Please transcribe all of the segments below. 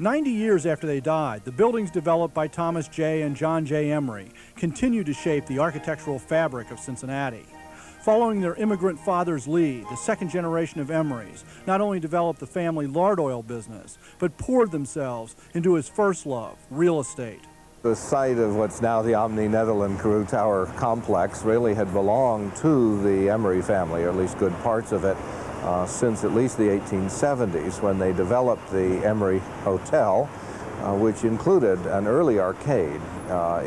90 years after they died, the buildings developed by Thomas J. and John J. Emery continue to shape the architectural fabric of Cincinnati. Following their immigrant father's lead, the second generation of Emerys not only developed the family lard oil business, but poured themselves into his first love, real estate. The site of what's now the Omni Netherland Carew Tower complex really had belonged to the Emery family, or at least good parts of it, since at least the 1870s, when they developed the Emery Hotel, which included an early arcade.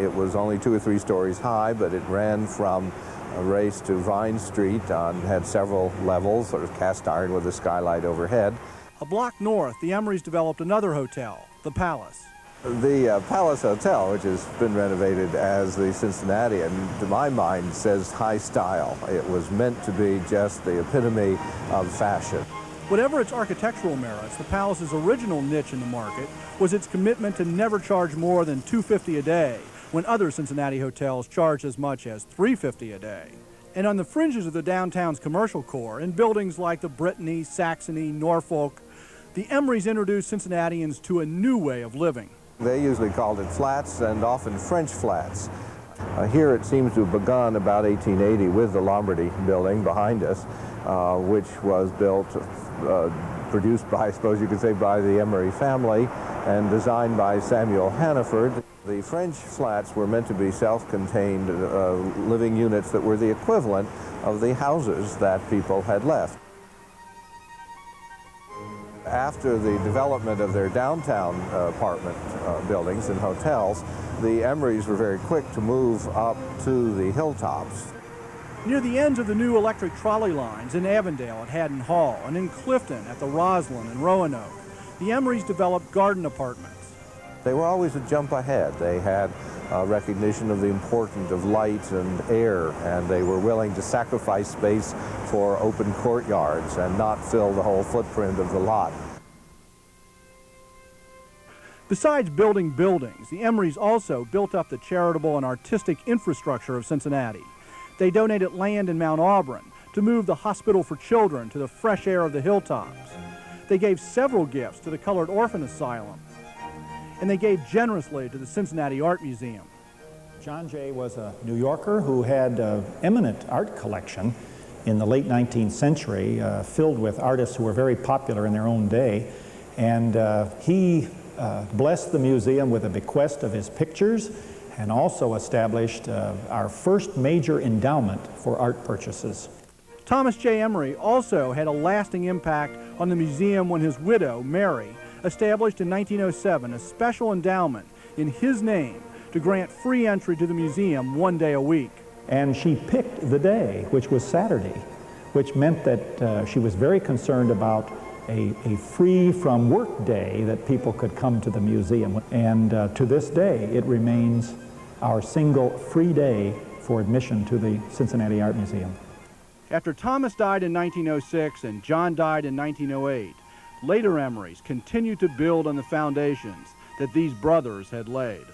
It was only 2 or 3 stories high, but it ran from Race to Vine Street and had several levels, sort of cast iron with a skylight overhead. A block north, the Emerys developed another hotel, the Palace. The Palace Hotel, which has been renovated as the Cincinnati, and to my mind says high style. It was meant to be just the epitome of fashion. Whatever its architectural merits, the Palace's original niche in the market was its commitment to never charge more than $250 a day, when other Cincinnati hotels charged as much as $350 a day. And on the fringes of the downtown's commercial core, in buildings like the Brittany, Saxony, Norfolk, the Emerys introduced Cincinnatians to a new way of living. They usually called it flats, and often French flats. Here it seems to have begun about 1880 with the Lombardy building behind us, which was built, produced by, I suppose you could say, by the Emery family and designed by Samuel Hannaford. The French flats were meant to be self-contained living units that were the equivalent of the houses that people had left. After the development of their downtown apartment buildings and hotels, the Emerys were very quick to move up to the hilltops. Near the ends of the new electric trolley lines in Avondale at Haddon Hall and in Clifton at the Roslyn and Roanoke, the Emerys developed garden apartments. They were always a jump ahead. They had recognition of the importance of light and air, and they were willing to sacrifice space for open courtyards and not fill the whole footprint of the lot. Besides building buildings, the Emerys also built up the charitable and artistic infrastructure of Cincinnati. They donated land in Mount Auburn to move the hospital for children to the fresh air of the hilltops. They gave several gifts to the Colored Orphan Asylum, and they gave generously to the Cincinnati Art Museum. John Jay was a New Yorker who had an eminent art collection in the late 19th century, filled with artists who were very popular in their own day, and he blessed the museum with a bequest of his pictures and also established our first major endowment for art purchases. Thomas J. Emery also had a lasting impact on the museum when his widow, Mary, established in 1907 a special endowment in his name to grant free entry to the museum 1 day a week. And she picked the day, which was Saturday, which meant that she was very concerned about a free from work day that people could come to the museum. And to this day, it remains our single free day for admission to the Cincinnati Art Museum. After Thomas died in 1906 and John died in 1908, later Emerys continued to build on the foundations that these brothers had laid.